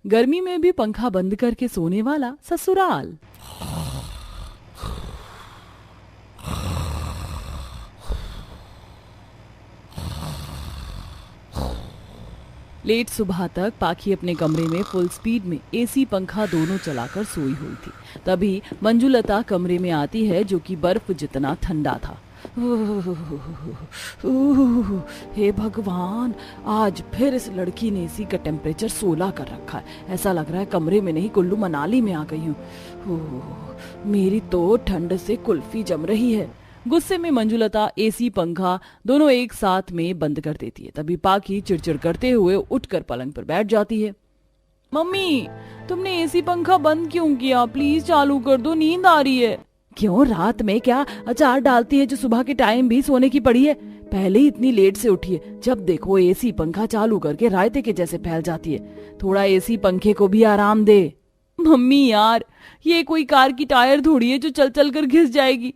गर्मी में भी पंखा बंद करके सोने वाला ससुराल। लेट सुबह तक पाखी अपने कमरे में फुल स्पीड में एसी पंखा दोनों चलाकर सोई हुई थी। तभी मंजुलता कमरे में आती है, जो कि बर्फ जितना ठंडा था। हे भगवान, आज फिर इस लड़की ने एसी का टेम्परेचर 16 कर रखा है। ऐसा लग रहा है कमरे में नहीं कुल्लू मनाली में आ गई हूँ। मेरी तो ठंड से कुल्फी जम रही है। गुस्से में मंजुलता एसी पंखा दोनों एक साथ में बंद कर देती है। तभी पाखी चिड़चिड़ करते हुए उठकर पलंग पर बैठ जाती है। मम्मी, तुमने एसी पंखा बंद क्यों किया? प्लीज चालू कर दो, नींद आ रही है। क्यों, रात में क्या अचार डालती है जो सुबह के टाइम भी सोने की पड़ी है? पहले ही इतनी लेट से उठी है, जब देखो एसी पंखा चालू करके रायते के जैसे फैल जाती है। थोड़ा एसी पंखे को भी आराम दे। मम्मी यार, ये कोई कार की टायर थोड़ी है जो चल चल कर घिस जाएगी।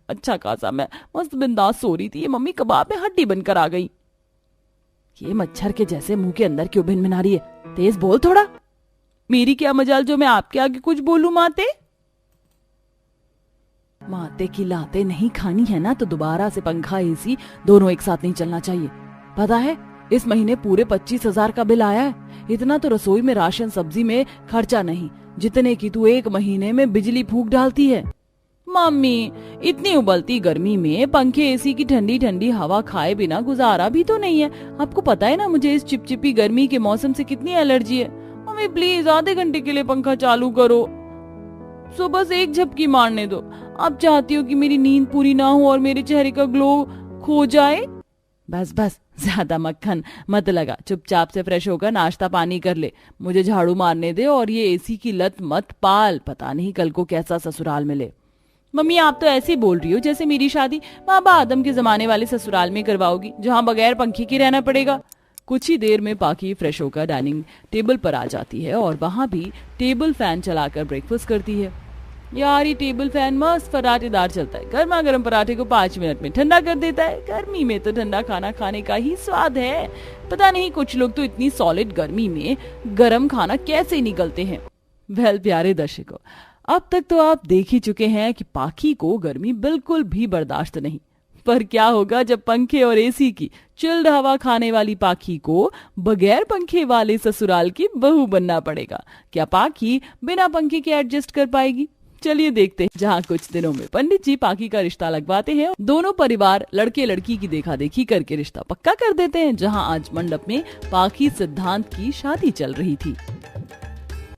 अच्छा खासा मैं मस्त बिंदास सो रही थी, ये मम्मी कबाब में हड्डी बनकर आ गई। ये मच्छर के जैसे मुंह के अंदर क्यों भिन भिना रही है? तेज बोल थोड़ा। मेरी क्या मजाल जो मैं आपके आगे कुछ बोलूं माते? माते की लाते नहीं खानी है ना, तो दोबारा से पंखा एसी दोनों एक साथ नहीं चलना चाहिए। पता है इस महीने पूरे 25,000 का बिल आया है। इतना तो रसोई में राशन सब्जी में खर्चा नहीं, जितने की तू एक महीने में बिजली फूंक डालती है। मम्मी, इतनी उबलती गर्मी में पंखे एसी की ठंडी ठंडी हवा खाए बिना गुजारा भी तो नहीं है। आपको पता है ना मुझे इस चिपचिपी गर्मी के मौसम से कितनी एलर्जी है। मम्मी प्लीज आधे घंटे के लिए पंखा चालू करो, सो बस एक झपकी मारने दो। आप चाहती हो कि मेरी नींद पूरी ना हो और मेरे चेहरे का ग्लो खो जाए? बस बस, ज्यादा मक्खन मत लगा, चुपचाप से फ्रेश होकर नाश्ता पानी कर ले, मुझे झाड़ू मारने दे और ये एसी की लत मत पाल, पता नहीं कल को कैसा ससुराल मिले। मम्मी, आप तो ऐसे बोल रही हो जैसे मेरी शादी बाबा आदम के जमाने वाले ससुराल में करवाओगी, जहाँ बगैर पंखे के रहना पड़ेगा। कुछ ही देर में पाखी फ्रेश होकर डाइनिंग टेबल पर आ जाती है और वहाँ भी टेबल फैन चलाकर ब्रेकफास्ट करती है। यार ये टेबल फैन मस्त फराटेदार चलता है, गर्मा गर्म पराठे को 5 मिनट में ठंडा कर देता है। गर्मी में तो ठंडा खाना खाने का ही स्वाद है। पता नहीं कुछ लोग तो इतनी सॉलिड गर्मी में गर्म खाना कैसे निकलते हैं। वेल प्यारे दर्शकों, अब तक तो आप देख ही चुके हैं कि पाखी को गर्मी बिल्कुल भी बर्दाश्त नहीं। पर क्या होगा जब पंखे और एसी की चिल्ड हवा खाने वाली पाखी को बगैर पंखे वाले ससुराल की बहू बनना पड़ेगा? क्या पाखी बिना पंखे के एडजस्ट कर पाएगी? चलिए देखते हैं। जहाँ कुछ दिनों में पंडित जी पाखी का रिश्ता लगवाते हैं, दोनों परिवार लड़के लड़की की देखा देखी करके रिश्ता पक्का कर देते हैं। जहाँ आज मंडप में पाखी सिद्धांत की शादी चल रही थी।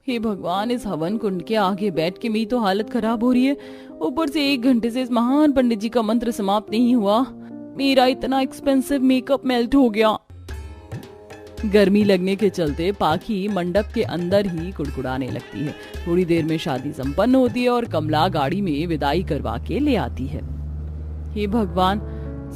हे भगवान, इस हवन कुंड के आगे बैठ के मेरी तो हालत खराब हो रही है। ऊपर से 1 घंटे से इस महान पंडित जी का मंत्र समाप्त नहीं हुआ। मेरा इतना एक्सपेंसिव मेकअप मेल्ट हो गया। गर्मी लगने के चलते पाखी मंडप के अंदर ही कुड़कुड़ाने लगती है। थोड़ी देर में शादी संपन्न होती है और कमला गाड़ी में विदाई करवा के ले आती है। हे भगवान,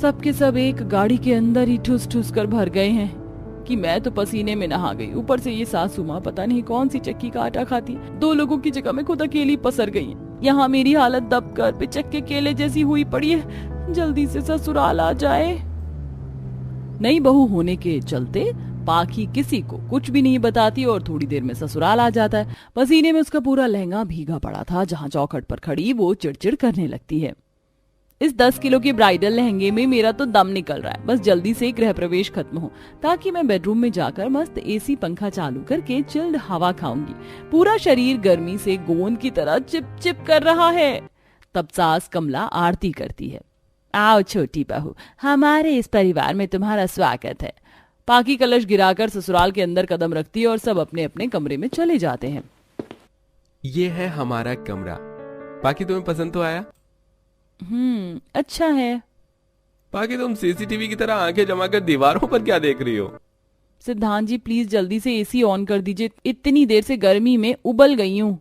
सबके सब एक गाड़ी के अंदर ही ठुस ठुस कर भर गए हैं कि मैं तो पसीने में नहा गई। ऊपर से ये सासू माँ पता नहीं कौन सी चक्की का आटा खाती, 2 लोगों की जगह में खुद अकेली पसर गई है। यहाँ मेरी हालत दबकर पिचक के केले जैसी हुई पड़ी है। जल्दी से ससुराल आ जाए। नई बहू होने के चलते पाखी किसी को कुछ भी नहीं बताती और थोड़ी देर में ससुराल आ जाता है। पसीने में उसका पूरा लहंगा भीगा पड़ा था। जहाँ चौखट पर खड़ी वो चिड़चिड़ करने लगती है। इस 10 किलो के ब्राइडल लहंगे में मेरा तो दम निकल रहा है। बस जल्दी से गृह प्रवेश खत्म हो ताकि मैं बेडरूम में जाकर मस्त एसी पंखा चालू करके चिल्ड हवा खाऊंगी। पूरा शरीर गर्मी से गोंद की तरह चिप चिप कर रहा है। तब सास कमला आरती करती है। आओ छोटी बहू, हमारे इस परिवार में तुम्हारा स्वागत है। पाखी कलश गिराकर ससुराल के अंदर कदम रखती है और सब अपने अपने कमरे में चले जाते हैं। ये है हमारा कमरा। पाखी तुम्हें पसंद तो आया? अच्छा है। पाखी तुम सीसीटीवी की तरह आंखें जमाकर दीवारों पर क्या देख रही हो? सिद्धांत जी प्लीज जल्दी से एसी ऑन कर दीजिए, इतनी देर से गर्मी में उबल गई हूँ।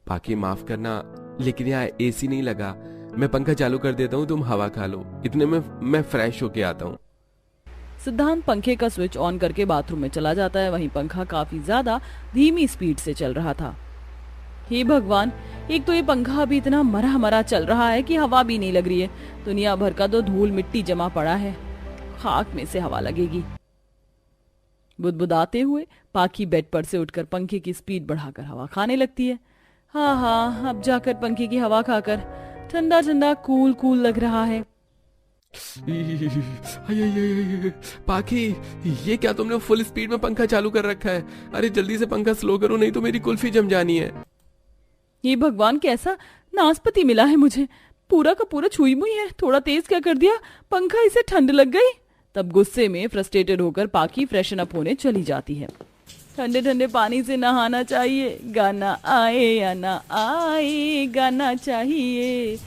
पाखी माफ करना, लेकिन यहाँ एसी नहीं लगा। मैं पंखा चालू कर देता हूँ, तुम हवा खा लो, इतने में मैं फ्रेश होके आता हूँ। सिद्धांत पंखे का स्विच ऑन करके बाथरूम में चला जाता है। वहीं पंखा काफी ज्यादा धीमी स्पीड से चल रहा था। हे भगवान, एक तो ये पंखा अभी इतना मरा मरा चल रहा है कि हवा भी नहीं लग रही है। दुनिया भर का तो धूल मिट्टी जमा पड़ा है, खाक में से हवा लगेगी। बुदबुदाते हुए पाखी बेड पर से उठकर पंखे की स्पीड बढ़ाकर हवा खाने लगती है। हाँ हाँ, अब जाकर पंखे की हवा खाकर ठंडा ठंडा कूल कूल लग रहा है। पाखी, ये क्या तुमने फुल स्पीड में पंखा चालू कर रखा है? अरे जल्दी से पंखा स्लो करो, नहीं तो मेरी कुल्फी जम जानी है। ये भगवान, कैसा नाशपति मिला है मुझे, पूरा का पूरा छुई मुई है। थोड़ा तेज क्या कर दिया, पंखा इसे ठंड लग गई। तब गुस्से में फ्रस्ट्रेटेड होकर पाखी फ्रेशन अप होने चली जाती है। ठंडे ठंडे पानी से नहाना चाहिए, गाना आए या ना आए, गाना चाहिए।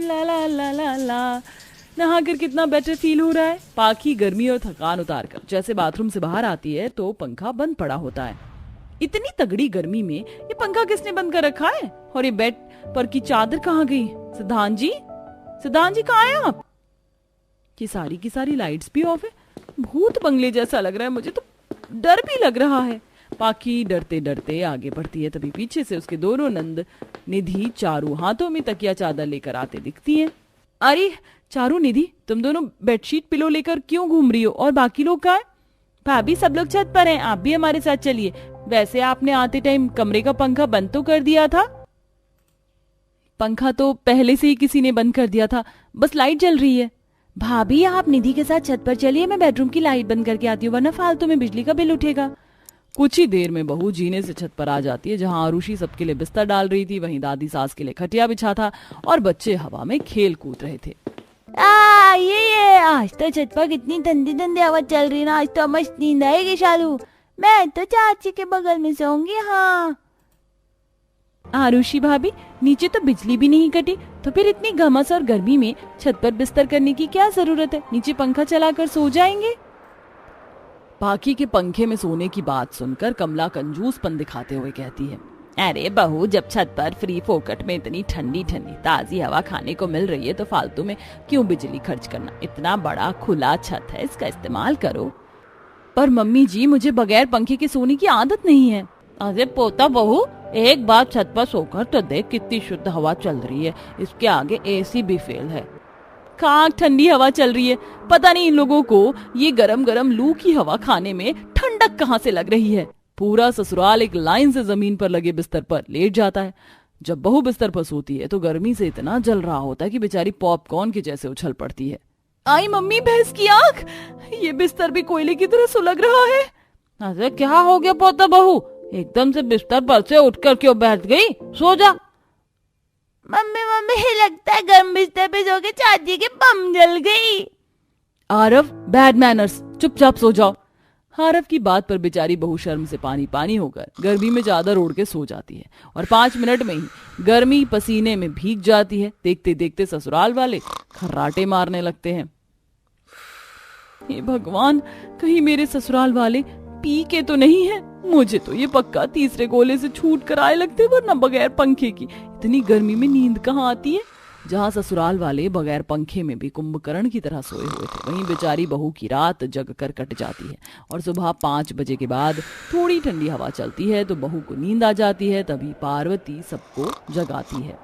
ला ला ला ला ला। नहाकर कितना बेटर फील हो रहा है। पाखी गर्मी और थकान उतार कर जैसे बाथरूम से बाहर आती है तो पंखा बंद पड़ा होता है। इतनी तगड़ी गर्मी में ये पंखा किसने बंद कर रखा है? और ये बेड पर की चादर कहाँ गई? सिद्धांत जी, सिद्धांत जी कहाँ हैं आप? ये सारी की सारी लाइट्स भी ऑफ है। भूत बंगले जैसा लग रहा है मुझे तो, डर भी लग रहा है। पाखी डरते डरते आगे बढ़ती है, तभी पीछे से उसके दोनों नंद निधि चारू हाथों में तकिया चादर लेकर आते दिखती हैं। अरे चारू, निधि, तुम दोनों बेडशीट पिलो लेकर क्यों घूम रही हो? और बाकी लोग कहाँ हैं? भाभी, सब लोग छत पर हैं, आप भी हमारे साथ चलिए। वैसे आपने आते टाइम कमरे का पंखा बंद तो कर दिया था। पंखा तो पहले से ही किसी ने बंद कर दिया था, बस लाइट जल रही है। भाभी, आप निधि के साथ छत पर चलिए, मैं बेडरूम की लाइट बंद करके आती हूँ, वरना फालतू में बिजली का बिल उठेगा। कुछ ही देर में बहू जीने से छत पर आ जाती है, जहाँ आरुषि सबके लिए बिस्तर डाल रही थी, वहीं दादी सास के लिए खटिया बिछा था और बच्चे हवा में खेल कूद रहे थे। ये आज तो छत पर कितनी ठंडी ठंडी हवा चल रही ना, आज तो मस्त नींद आएगी शालू। मैं तो चाची के बगल में सोऊंगी। हाँ आरुषि भाभी, नीचे तो बिजली भी नहीं कटी, तो फिर इतनी घमस और गर्मी में छत पर बिस्तर करने की क्या जरूरत है? नीचे पंखा चलाकर सो जाएंगे। पाखी के पंखे में सोने की बात सुनकर कमला कंजूसपन दिखाते हुए कहती है, अरे बहू, जब छत पर फ्री फोकट में इतनी ठंडी ठंडी ताजी हवा खाने को मिल रही है तो फालतू में क्यों बिजली खर्च करना? इतना बड़ा खुला छत है, इसका इस्तेमाल करो। पर मम्मी जी, मुझे बगैर पंखे के सोने की आदत नहीं है। अरे पोता बहू, एक बार छत पर सोकर तो देख, कितनी शुद्ध हवा चल रही है, इसके आगे एसी भी फेल है। कहाँ ठंडी हवा चल रही है, पता नहीं इन लोगों को ये गरम गरम लू की हवा खाने में ठंडक कहाँ से लग रही है। पूरा ससुराल एक लाइन से जमीन पर लगे बिस्तर पर लेट जाता है। जब बहू बिस्तर पर सोती है तो गर्मी से इतना जल रहा होता है कि बेचारी पॉपकॉर्न के जैसे उछल पड़ती है। आई मम्मी, भैंस की आंख, ये बिस्तर भी कोयले की तरह सुलग रहा है। अरे क्या हो गया पोता बहू, एकदम से बिस्तर पर से उठकर क्यों बैठ गई? सो जा। मम्मी लगता है गर्म बिस्तर पे सो के चाची के बम जल गई। आरव, बैड मैनर्स, चुपचाप सो जाओ। आरव की बात पर बेचारी बहू शर्म से पानी पानी होकर गर्मी में चादर ओढ़ के सो जाती है और 5 मिनट में ही गर्मी पसीने में भीग जाती है। देखते देखते ससुराल वाले खर्राटे मारने लगते हैं। हे भगवान, कहीं मेरे ससुराल वाले पी के तो नहीं है? मुझे तो ये पक्का तीसरे गोले से छूट कर आए लगते, वरना बगैर पंखे की इतनी गर्मी में नींद कहाँ आती है। जहाँ ससुराल वाले बगैर पंखे में भी कुंभकर्ण की तरह सोए हुए थे, वहीं बेचारी बहू की रात जग कर कट जाती है और सुबह 5 बजे के बाद थोड़ी ठंडी हवा चलती है तो बहू को नींद आ जाती है। तभी पार्वती सबको जगाती है।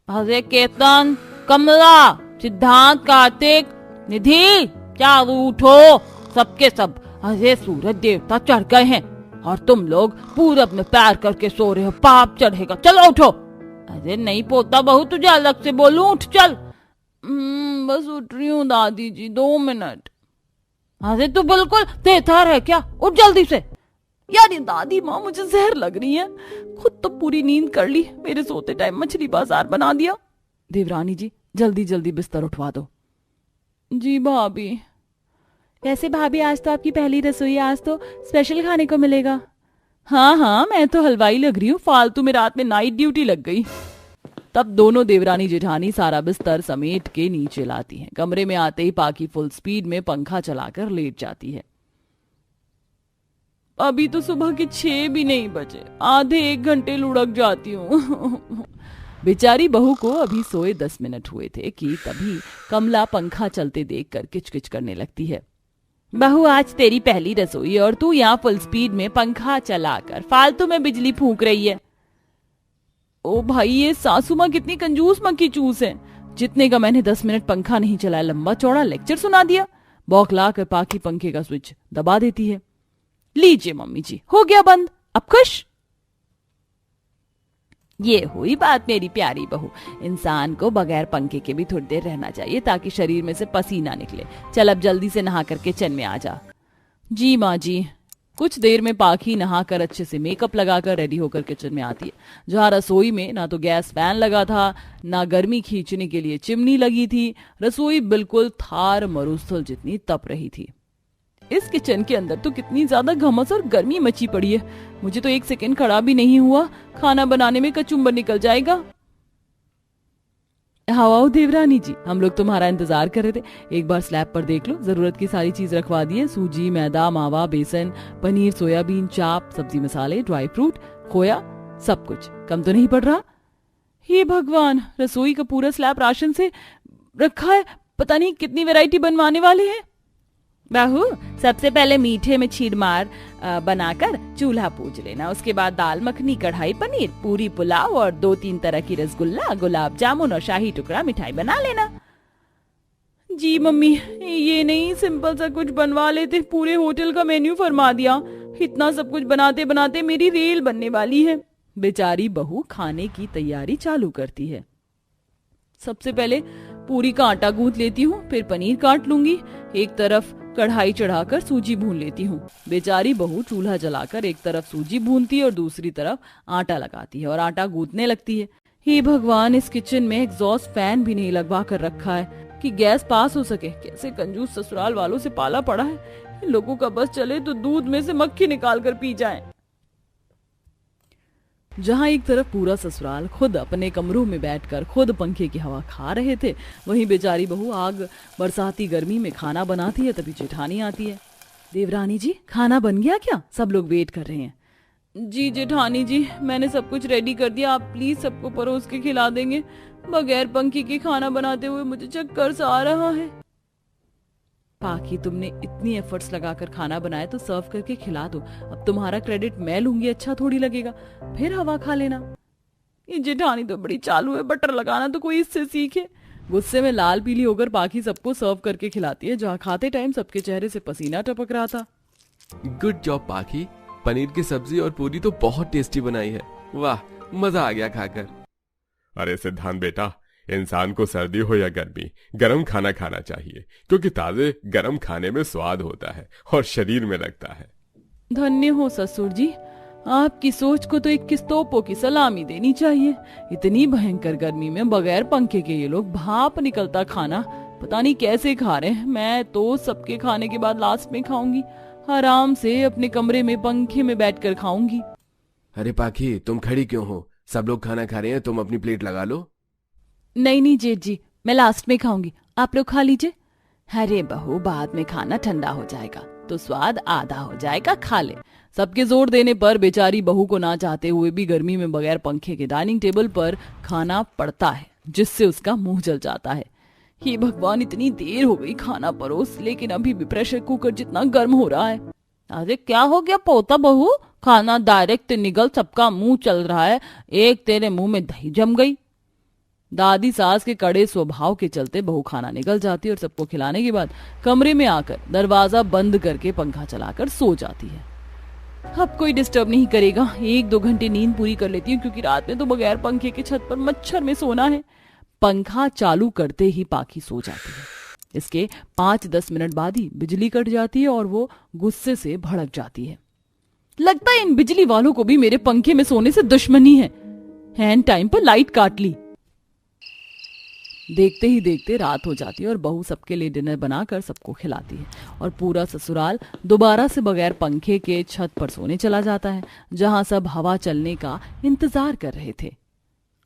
अरे केतन, कमला, सिद्धांत, कार्तिक, निधि, चारू, उठो सबके सब। अरे सूरज देवता चढ़ गए हैं और तुम लोग पूरब में पैर करके सो रहे हो, पाप चढ़ेगा, चलो उठो। अरे नहीं पोता बहू, तुझे अलग से बोलूं, उठ चल। बस उठ रही हूँ दादी जी, 2 मिनट। अरे तू बिल्कुल तेथर है क्या? उठ जल्दी से। यार ये दादी माँ, मुझे जहर लग रही है, खुद तो पूरी नींद कर ली, मेरे सोते टाइम मछली बाजार बना दिया। देवरानी जी, जल्दी जल्दी बिस्तर उठवा दो। जी भाभी। वैसे भाभी, आज तो आपकी पहली रसोई, आज तो स्पेशल खाने को मिलेगा। हाँ, मैं तो हलवाई लग रही हूँ, फालतू में रात में नाइट ड्यूटी लग गई। तब दोनों देवरानी जेठानी सारा बिस्तर समेट के नीचे लाती हैं। कमरे में आते ही पाखी फुल स्पीड में पंखा चलाकर लेट जाती है। अभी तो सुबह के 6 भी नहीं बजे, आधे 1 घंटे लुढ़क जाती हूँ। बेचारी बहू को अभी सोए 10 मिनट हुए थे कि तभी कमला पंखा चलते देखकर किचकिच करने लगती है। बहू, आज तेरी पहली रसोई और तू यहाँ फुल स्पीड में पंखा चलाकर फालतू में बिजली फूंक रही है। ओ भाई, ये सासू माँ कितनी कंजूस मक्खी चूस है। जितने का मैंने 10 मिनट पंखा नहीं चलाया, लंबा चौड़ा लेक्चर सुना दिया। बौखला कर पाकी पंखे का स्विच दबा देती है। लीजिए मम्मी जी, हो गया बंद, अब खुश? ये हुई बात मेरी प्यारी बहू। इंसान को बगैर पंखे के भी थोड़ी देर रहना चाहिए ताकि शरीर में से पसीना निकले। चल अब जल्दी से नहा कर किचन में आ जा। जी माँ जी। कुछ देर में पाखी नहाकर अच्छे से मेकअप लगाकर रेडी होकर किचन में आती है, जहाँ रसोई में ना तो गैस फैन लगा था, ना गर्मी खींचने के लिए चिमनी लगी थी। रसोई बिल्कुल थार मरुस्थल जितनी तप रही थी। इस किचन के अंदर तो कितनी ज्यादा घमस और गर्मी मची पड़ी है, मुझे तो 1 सेकंड खड़ा भी नहीं हुआ, खाना बनाने में कचुम्बर निकल जाएगा। हाओ देवरानी जी, हम लोग तुम्हारा इंतजार कर रहे थे। एक बार स्लैब पर देख लो, जरूरत की सारी चीज रखवा दी है। सूजी, मैदा, मावा, बेसन, पनीर, सोयाबीन, चाप, सब्जी मसाले, ड्राई फ्रूट, खोया, सब कुछ। कम तो नहीं पड़ रहा? हे भगवान, रसोई का पूरा स्लैब राशन से रखा है। पता नहीं कितनी वैरायटी बनवाने वाले हैं। बहू, सबसे पहले मीठे में चीरमार बनाकर चूल्हा पूज लेना। उसके बाद दाल मखनी, कढ़ाई पनीर, पूरी पुलाव और 2-3 तरह की रसगुल्ला, गुलाब जामुन और शाही टुकड़ा मिठाई बना लेना। जी मम्मी, ये नहीं सिंपल सा कुछ बनवा लेते, पूरे होटल का मेन्यू फरमा दिया। इतना सब कुछ बनाते बनाते मेरी रेल बनने वाली है। बेचारी बहू खाने की तैयारी चालू करती है। सबसे पहले पूरी का आटा गूंथ लेती हूँ, फिर पनीर काट लूंगी। एक तरफ कढ़ाई चढ़ाकर सूजी भून लेती हूँ। बेचारी बहू चूल्हा जलाकर एक तरफ सूजी भूनती है और दूसरी तरफ आटा लगाती है और आटा गूंथने लगती है। हे भगवान, इस किचन में एग्जॉस्ट फैन भी नहीं लगवा कर रखा है कि गैस पास हो सके। कैसे कंजूस ससुराल वालों से पाला पड़ा है। इन लोगों का बस चले तो दूध में से मक्खी निकाल कर पी जाए। जहाँ एक तरफ पूरा ससुराल खुद अपने कमरों में बैठकर खुद पंखे की हवा खा रहे थे, वहीं बेचारी बहू आग बरसाती गर्मी में खाना बनाती है। तभी जेठानी आती है। देवरानी जी, खाना बन गया क्या? सब लोग वेट कर रहे हैं। जी जेठानी जी, मैंने सब कुछ रेडी कर दिया, आप प्लीज सबको परोस के खिला देंगे। बगैर पंखे के खाना बनाते हुए मुझे चक्कर सा आ रहा है। पाकी, तुमने इतनी एफर्ट्स लगाकर खाना बनाया तो सर्व करके खिला दो। अब तुम्हारा क्रेडिट मैं लूंगी, अच्छा थोड़ी लगेगा। फिर हवा खा लेना। ये जेठानी तो बड़ी चालू है, बटर लगाना तो कोई इससे सीखे। गुस्से में लाल पीली होकर पाकी सबको सर्व करके खिलाती है, जहाँ खाते टाइम सबके चेहरे से पसीना टपक रहा था। गुड जॉब पाकी, पनीर की सब्जी और पूरी तो बहुत टेस्टी बनाई है। वाह, मजा आ गया खाकर। अरे सिद्धांत बेटा, इंसान को सर्दी हो या गर्मी गर्म खाना खाना चाहिए, क्योंकि ताजे गर्म खाने में स्वाद होता है और शरीर में लगता है। धन्य हो ससुर जी, आपकी सोच को तो 21 तोपों की सलामी देनी चाहिए। इतनी भयंकर गर्मी में बगैर पंखे के ये लोग भाप निकलता खाना पता नहीं कैसे खा रहे हैं। मैं तो सबके खाने के बाद लास्ट में खाऊंगी, आराम से अपने कमरे में पंखे में बैठकर खाऊंगी। अरे पाखी, तुम खड़ी क्यों हो? सब लोग खाना खा रहे हैं, तुम अपनी प्लेट लगा लो। नहीं जेठ जी, मैं लास्ट में खाऊंगी, आप लोग खा लीजिए। अरे बहू, बाद में खाना ठंडा हो जाएगा तो स्वाद आधा हो जाएगा, खा ले। सबके जोर देने पर बेचारी बहू को ना चाहते हुए भी गर्मी में बगैर पंखे के डाइनिंग टेबल पर खाना पड़ता है, जिससे उसका मुंह जल जाता है। हे भगवान, इतनी देर हो गई खाना परोस, लेकिन अभी भी प्रेशर कुकर जितना गर्म हो रहा है। अरे क्या हो गया पोता बहू, खाना डायरेक्ट निगल सबका मुंह चल रहा है, एक तेरे मुंह में दही जम गई। दादी सास के कड़े स्वभाव के चलते बहू खाना निकल जाती और सबको खिलाने के बाद कमरे में आकर दरवाजा बंद करके पंखा चलाकर सो जाती है। अब कोई डिस्टर्ब नहीं करेगा, 1-2 घंटे नींद पूरी कर लेती हूँ, क्योंकि रात में तो बगैर पंखे के छत पर मच्छर में सोना है। पंखा चालू करते ही पाखी सो जाती है। इसके 5-10 मिनट बाद ही बिजली कट जाती है और वो गुस्से से भड़क जाती है। लगता है इन बिजली वालों को भी मेरे पंखे में सोने से दुश्मनी है। हैंड टाइम पर लाइट काट ली। देखते ही देखते रात हो जाती है और बहू सबके लिए डिनर बनाकर सबको खिलाती है और पूरा ससुराल दोबारा से बगैर पंखे के छत पर सोने चला जाता है, जहां सब हवा चलने का इंतजार कर रहे थे।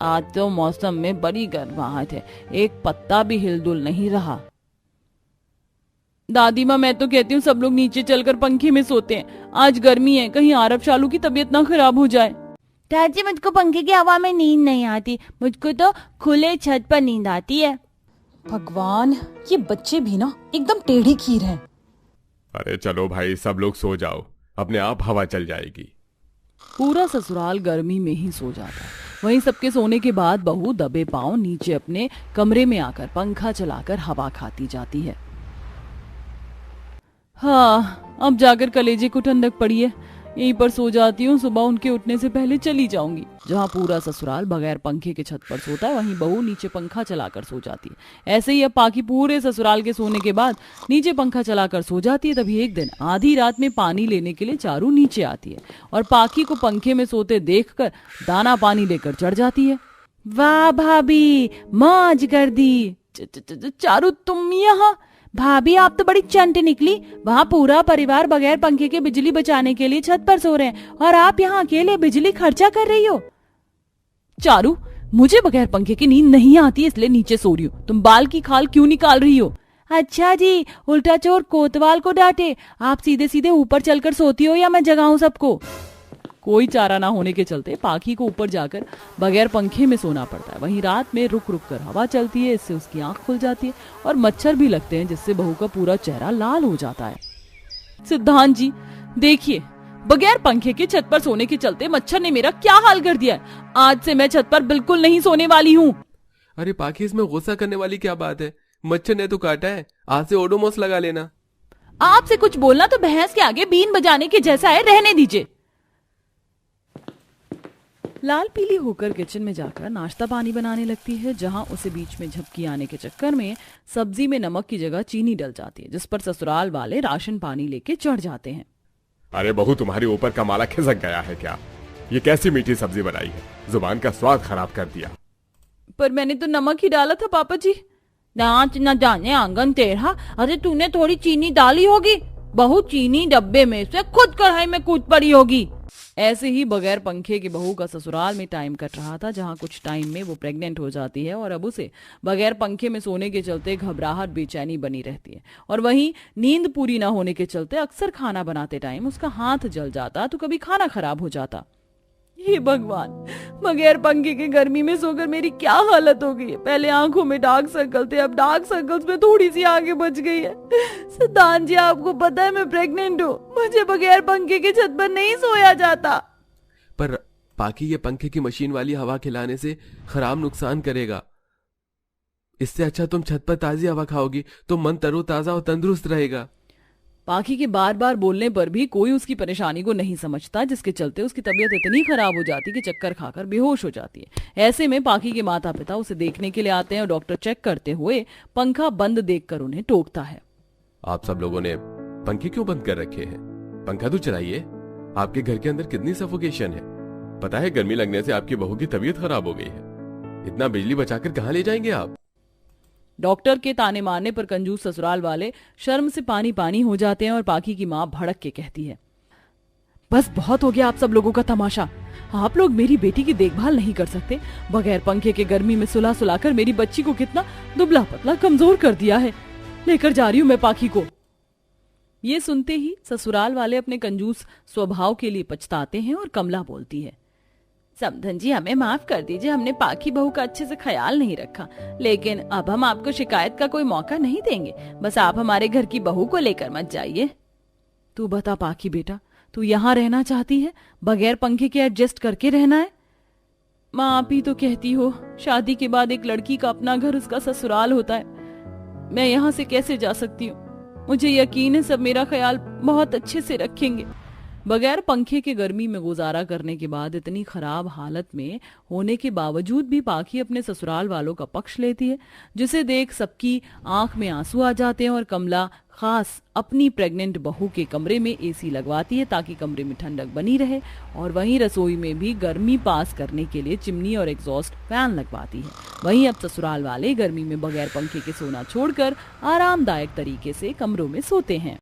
आज तो मौसम में बड़ी गर्माहट है, एक पत्ता भी हिलडुल नहीं रहा। दादी माँ, मैं तो कहती हूँ सब लोग नीचे चलकर पंखे में सोते हैं, आज गर्मी है, कहीं आरब शालू की तबीयत ना खराब हो जाए। चाची, मुझको पंखे की हवा में नींद नहीं आती, मुझको तो खुले छत पर नींद आती है। भगवान, ये बच्चे भी ना एकदम टेढ़ी खीर हैं। अरे चलो भाई, सब लोग सो जाओ, अपने आप हवा चल जाएगी। पूरा ससुराल गर्मी में ही सो जाता है। वहीं सबके सोने के बाद बहू दबे पांव नीचे अपने कमरे में आकर पंखा चलाकर हवा खाती जाती है। हाँ, अब जाकर कलेजे को ठंडक पड़ी है, यहीं पर सो जाती हूँ, सुबह उनके उठने से पहले चली जाऊंगी। जहाँ पूरा ससुराल बगैर पंखे के छत पर सोता है, वहीं बहू नीचे पंखा चलाकर सो जाती है। ऐसे ही अब पाखी पूरे ससुराल के सोने के बाद नीचे पंखा चलाकर सो जाती है। तभी एक दिन आधी रात में पानी लेने के लिए चारू नीचे आती है और पाखी को पंखे में सोते देखकर दाना पानी लेकर चढ़ जाती है। वाह भाभी, मौज कर दी। चारू तुम यहाँ? भाभी आप तो बड़ी चंट निकली, वहाँ पूरा परिवार बगैर पंखे के बिजली बचाने के लिए छत पर सो रहे हैं और आप यहाँ अकेले बिजली खर्चा कर रही हो। चारू, मुझे बगैर पंखे की नींद नहीं आती, इसलिए नीचे सो रही हूँ। तुम बाल की खाल क्यों निकाल रही हो? अच्छा जी, उल्टा चोर कोतवाल को डांटे, आप सीधे सीधे ऊपर चलकर सोती हो या मैं जगाऊं सबको? कोई चारा ना होने के चलते पाखी को ऊपर जाकर बगैर पंखे में सोना पड़ता है। वहीं रात में रुक रुक कर हवा चलती है, इससे उसकी आंख खुल जाती है और मच्छर भी लगते हैं, जिससे बहू का पूरा चेहरा लाल हो जाता है। सिद्धांत जी देखिए, बगैर पंखे के छत पर सोने के चलते मच्छर ने मेरा क्या हाल कर दिया है। आज से मैं छत पर बिल्कुल नहीं सोने वाली हूँ। अरे पाखी, इसमें गुस्सा करने वाली क्या बात है? मच्छर ने तो काटा है, आज से ओडोमोस लगा लेना। आपसे कुछ बोलना तो भैंस के आगे बीन बजाने के जैसा है, रहने दीजिए। लाल पीली होकर किचन में जाकर नाश्ता पानी बनाने लगती है, जहां उसे बीच में झपकी आने के चक्कर में सब्जी में नमक की जगह चीनी डल जाती है, जिस पर ससुराल वाले राशन पानी लेके चढ़ जाते हैं। अरे बहू, तुम्हारे ऊपर का माला खिसक गया है क्या? ये कैसी मीठी सब्जी बनाई है, जुबान का स्वाद खराब कर दिया। पर मैंने तो नमक ही डाला था पापा जी। नाच न जाने आंगन टेढ़ा, अरे तूने थोड़ी चीनी डाली होगी, बहू चीनी डब्बे में से खुद कढ़ाई में कूद पड़ी होगी। ऐसे ही बगैर पंखे की बहू का ससुराल में टाइम कट रहा था, जहां कुछ टाइम में वो प्रेग्नेंट हो जाती है और अब उसे बगैर पंखे में सोने के चलते घबराहट बेचैनी बनी रहती है। और वहीं नींद पूरी ना होने के चलते अक्सर खाना बनाते टाइम उसका हाथ जल जाता तो कभी खाना खराब हो जाता। हे भगवान, बगैर पंखे के गर्मी में सोकर मेरी क्या हालत हो गई है। पहले आंखों में डार्क सर्कल थे, अब डार्क सर्कल्स में थोड़ी सी आगे बच गई है। सिद्धांत जी, आपको पता है मैं प्रेग्नेंट हूँ, मुझे बगैर पंखे के छत पर नहीं सोया जाता। पर पाखी, ये पंखे की मशीन वाली हवा खिलाने से खराब नुकसान करेगा। इससे अच्छा तुम छत पर ताजी हवा खाओगी तो मन तरोताजा और तंदुरुस्त रहेगा। पाखी के बार बार बोलने पर भी कोई उसकी परेशानी को नहीं समझता, जिसके चलते उसकी तबीयत इतनी खराब हो जाती कि चक्कर खाकर बेहोश हो जाती है। ऐसे में पाखी के माता पिता उसे देखने के लिए आते हैं और डॉक्टर चेक करते हुए पंखा बंद देखकर उन्हें टोकता है। आप सब लोगों ने पंखे क्यों बंद कर रखे हैं? पंखा तो चलाइए। आपके घर के अंदर कितनी सफोकेशन है। पता है, गर्मी लगने से आपकी बहू की तबीयत खराब हो गई है। इतना बिजली बचाकर कहाँ ले जाएंगे आप? डॉक्टर के ताने मारने पर कंजूस ससुराल वाले शर्म से पानी पानी हो जाते हैं और पाखी की माँ भड़क के कहती है, बस बहुत हो गया आप सब लोगों का तमाशा। आप लोग मेरी बेटी की देखभाल नहीं कर सकते। बगैर पंखे के गर्मी में सुला सुलाकर मेरी बच्ची को कितना दुबला पतला कमजोर कर दिया है। लेकर जा रही हूं मैं पाखी को। ये सुनते ही ससुराल वाले अपने कंजूस स्वभाव के लिए पछताते हैं और कमला बोलती है, समधन जी हमें माफ कर दीजिए, हमने पाखी बहू का अच्छे से ख्याल नहीं रखा, लेकिन अब हम आपको शिकायत का कोई मौका नहीं देंगे। बस आप हमारे घर की बहू को लेकर मत जाइए। तू बता पाखी बेटा, तू यहाँ रहना चाहती है? बगैर पंखे के एडजस्ट करके रहना है? माँ आप ही तो कहती हो, शादी के बाद एक लड़की का अपना घर उसका ससुराल होता है। मैं यहाँ से कैसे जा सकती हूँ? मुझे यकीन है सब मेरा ख्याल बहुत अच्छे से रखेंगे। बगैर पंखे के गर्मी में गुजारा करने के बाद इतनी खराब हालत में होने के बावजूद भी पाखी अपने ससुराल वालों का पक्ष लेती है, जिसे देख सबकी आंख में आंसू आ जाते हैं और कमला खास अपनी प्रेग्नेंट बहू के कमरे में एसी लगवाती है ताकि कमरे में ठंडक बनी रहे, और वहीं रसोई में भी गर्मी पास करने के लिए चिमनी और एग्जॉस्ट फैन लगवाती है। वहीं अब ससुराल वाले गर्मी में बगैर पंखे के सोना छोड़कर आरामदायक तरीके से कमरों में सोते हैं।